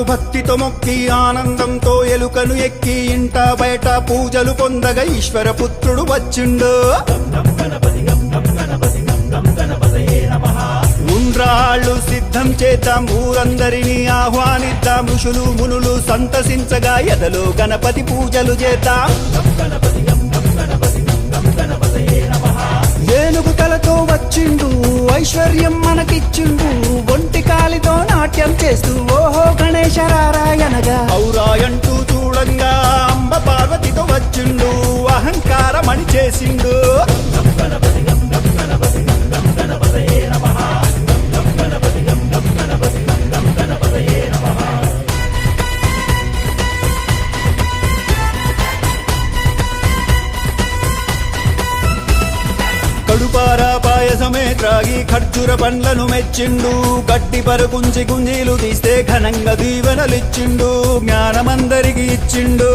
గణనాథునకు భక్తితో మొక్కి ఆనందంతో ఎలుకను ఎక్కి ఇంట బయట పూజలు పొందగా ఈశ్వర పుత్రుడు వచ్చిండు. ఉండ్రాళ్ళు సిద్ధం చేద్దాం, ఊరందరినీ ఆహ్వానిద్దాం, ఋషులు మునులు సంతసించగా ఎదలో గణపతి పూజలు చేద్దాం. ఏనుగు తలతో వచ్చిండు, ఐశ్వర్యం మనకిచ్చిండు, ఒంటి కాలితో నాట్యం చేస్తూ ఓహో గణేశ రారాయణగా ఔరాయంటూ చూడంగా అంబ పార్వతితో వచ్చిండు, అహంకారమణి చేసిండు. కడుపారా పాయసమే త్రాగి ఖర్జూర పండ్లను మెచ్చిండు, గడ్డి పరుకుంచి గుంజీలు తీస్తే ఘనంగా దీవెనలిచ్చిండు, జ్ఞానమందరికి ఇచ్చిండు.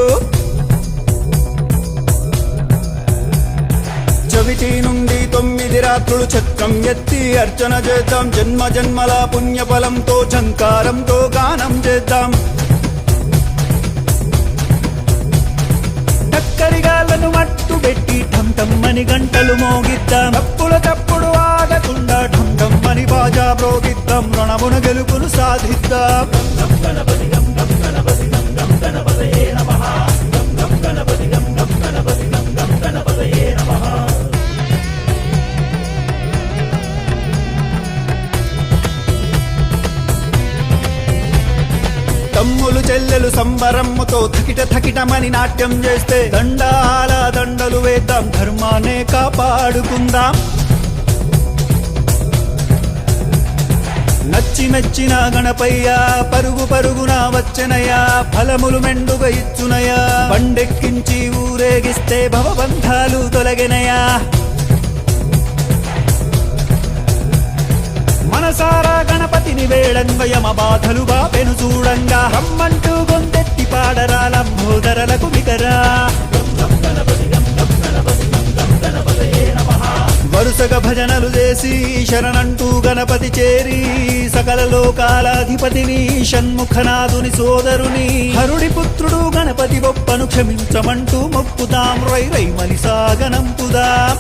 చవితి నుండి 9 రాత్రులు చక్రం ఎత్తి అర్చన చేద్దాం, జన్మ జన్మల పుణ్యఫలంతో ఝంకారంతో గానం చేద్దాం. టక్కరిగాళ్లను మట్టు పెట్టి ఠం ఠమ్మని గంటలు మోగిద్దాం, తప్పుల తప్పుడు ఆగకుండా ఠం ఠమ్మని బాజా ప్రోగిద్దాం, రణమున గెలుపును సాధిద్దాం. తమ్ములు చెల్లెలు సంబరమ్ముతో థకిట థకిటమని నాట్యం చేస్తే దండాల దండలు వేద్దాం, ధర్మాన్నే కాపాడుకుందాం. నచ్చి మెచ్చిన గణపయ్య పరుగు పరుగున వచ్చనయ్యా, ఫలములు మెండుగా ఇచ్చునయా, బండెక్కించి ఊరేగిస్తే భవబంధాలు తొలగినయా. మనసారా గణపతిని వేడంగా యమ బాధలు బాపెను చూడంగా, రమ్మంటూ గొంతెత్తి పాడరా లంబోదరలకు బిగరా. వరుసగా భజనలు చేసి శరణంటూ గణపతి చేరి సకల లోకాలాధిపతిని షణ్ముఖనాథుని సోదరుని హరుడి పుత్రుడు గణపతి బొప్పను క్షమించమంటూ మొక్కుదాం, రై రై మలిసాగనంపుదాం.